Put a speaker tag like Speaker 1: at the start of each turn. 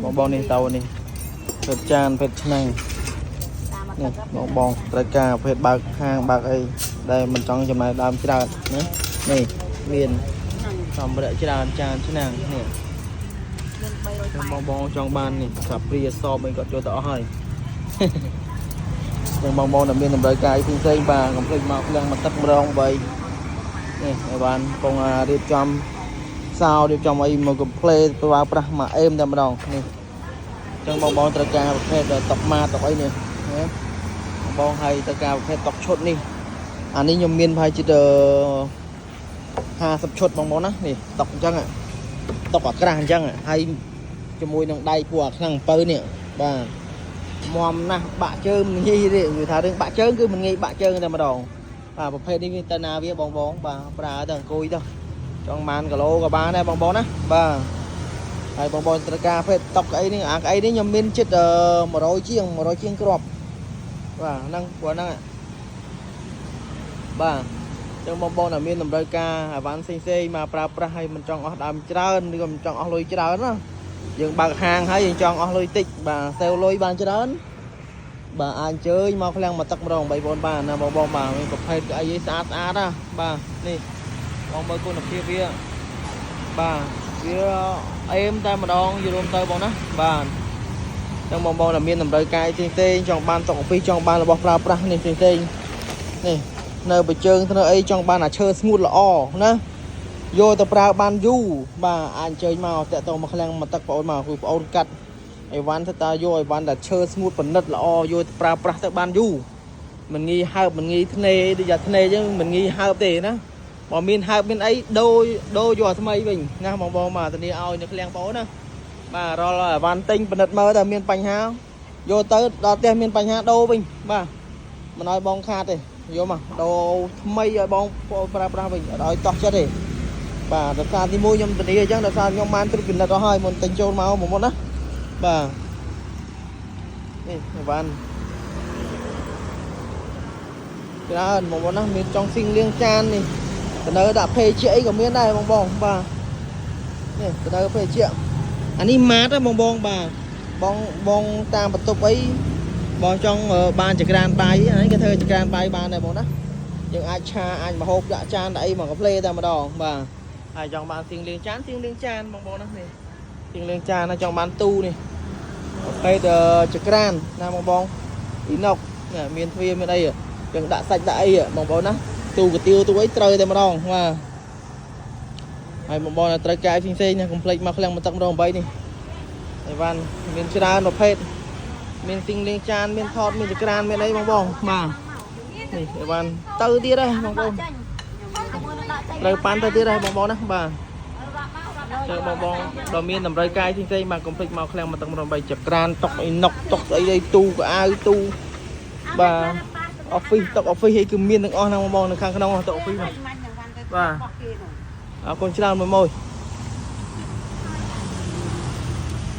Speaker 1: បងបងនេះតៅនេះភេទចានភេទឆ្នាំងនេះបងបងត្រូវការភេទបើកហាងបើកអីដែលមិនចង់ចំណាយដើមច្រើនណានេះមានសម្ភារៈច្រើនចានឆ្នាំងនេះបងបងចង់បាននេះសាព្រាសបអីគាត់ចូលទៅអស់ហើយទាំងបងបងដែលមានតម្រូវការផ្សេងៗបាទកុំភ្លេចមកឃ្លាំងមកទឹកម្ដង3នេះឲ្យបានកំពុងរៀបចំសោរៀបចំអីមកកំភ្លេប្រើប្រាស់មកអេមតែម្ដងនេះចឹងបងបងត្រូវការប្រភេទតុកម៉ាតុកអីនេះណាបងឲ្យត្រូវការប្រភេទតុកឈុតនេះអានេះខ្ញុំមានប្រហែលជា50ឈុតបងបងណានេះតុកអញ្ចឹងតុកអាក្រាស់អញ្ចឹងហើយជាមួយនឹងដៃពួកអាឆ្នាំងអំពៅនេះបាទមុំណាស់បាក់ជើងមិនងាយទេនិយាយថារឿងបាក់ជើងគឺមិនងាយបាក់ជើងតែម្ដងបាទប្រភេទនេះវាទៅណាវាបងបងបាទប្រើទៅអង្គុយទៅចង់បានគីឡូក៏បានដែរបងបងណាបាទហើយបងបងត្រូវការប្រភេទតុកអីនេះអាអីនេះខ្ញុំមានចិត្ត100ជាងគ្រាប់បាទហ្នឹងព្រោះហ្នឹងបាទចឹងបងបងដែលមានតម្រូវការអាវ៉ាន់ផ្សេងៗមកប្រើប្រាស់ហើយមិនចង់អស់ដើមច្រើនឬក៏មិនចង់អស់លុយច្រើនណាយើងបើកហាងហើយយើងចង់អស់លុយតិចបាទសេវលុយបានច្រើនបាទអាចអញ្ជើញមកឃ្លាំងមកទឹកម្ដងបងប្អូនបាទណាបងបងបាទមានប្រភេទអីស្អាតណាបាទនេះបងមើលគុណភាពវាបាទវាអេមតែម្ដងយល់រួមទៅបងណាបាទចឹងបងបងដែលមានតម្រូវការផ្សេងៗចង់បានតុកកាហ្វេចង់បានរបស់ប្រើប្រាស់នេះផ្សេងៗនេះនៅបជើងធ្វើអីចង់បានអាឈើស្ងួតល្អណាយកទៅប្រើបានយូរបាទអាចអញ្ជើញមកតាក់ទងមកឃ្លាំងមកទឹកបងអូនមកគឺបងអូនកាត់អីវ៉ាន់ទៅតើយកអីវ៉ាន់តែឈើស្ងួតប៉និតល្អយកទៅប្រើប្រាស់ទៅបានយូរមិនងាយហើបមិនងាយធ្នេដូចយ៉ាធ្នេអញ្ចឹងមិនងាយហើបទេណាបើមានហើបមានអីដូរយកអាថ្មីវិញណាបងបងបាទធានាឲ្យនៅឃ្លាំងបងអូនណាបាទរាល់អីវ៉ាន់ទិញប៉និតមើលតែមានបញ្ហាយកទៅដល់ផ្ទះមានបញ្ហាដូរវិញបាទមិនឲ្យបងខាតទេយកមកដូរថ្មីឲ្យបងប្អូនប្រើប្រាស់វិញអត់ឲ្យតោះចិត្តទេបាទដល់សារទី1ខ្ញុំធានាអញ្ចឹងដល់សារខ្ញុំបានត្រួតពិនិត្យអស់ហើយមុនទិញចូលមកមុនណាបាទនេះវ៉ាន់ច្រើនបងប្អូនណាមានចង់ស៊ីងលាងចាននេះទៅនៅដាក់ភេជាអីក៏មានដែរបងបងបាទនេះទៅនៅភេជាអានេះម៉ាតហ៎បងបងបាទបងតាមបន្ទប់អីបងចង់បានចក្រានបាយហ្នឹងគេធ្វើចក្រានបាយបានដែរបងណាយើងអាចឆាអាចមហូបដាក់ចានដាក់អីមកកាផ្លេតែម្ដងបាទហើយចង់បានទៀងលាងចានបងបងណានេះទៀងលាងចានណាចង់បានទូនេះប្រភេទចក្រានណាបងបងអ៊ីណុកមានទ្វារមានអីយើងដាក់សាច់ដាក់អីបងប្អូនណាទូកាទៀវទូអីត្រូវតែម្ដងបាទហើយបងប្អូនត្រូវការផ្សេងៗណាកុំភ្លេចមកឃ្លាំងបន្ទឹកម្ដង8នេះអីវ៉ាន់មានច្រើនប្រភេទមានទីងលាងចានមានថតមានចក្រានមានអីបងបងបាទនេះអីវ៉ាន់ទៅទៀតហើយបងប្អូនត្រូវប៉ាន់ទៅទៀតហើយបងប្អូនណាបាទចឹងបងបងដល់មានតម្រូវការផ្សេងៗបាទកុំភ្លេចមកឃ្លាំងបន្ទឹកម្ដង8ចក្រានតុកអីណុកតុកស្អីទូកៅអៅទូបាទអอฟฟิศតុកអอฟฟิศអីគឺមានទាំងអស់ណាបងបងនៅខាងក្នុងតុកអอฟฟิศបាទអរគុណច្រើនមួយ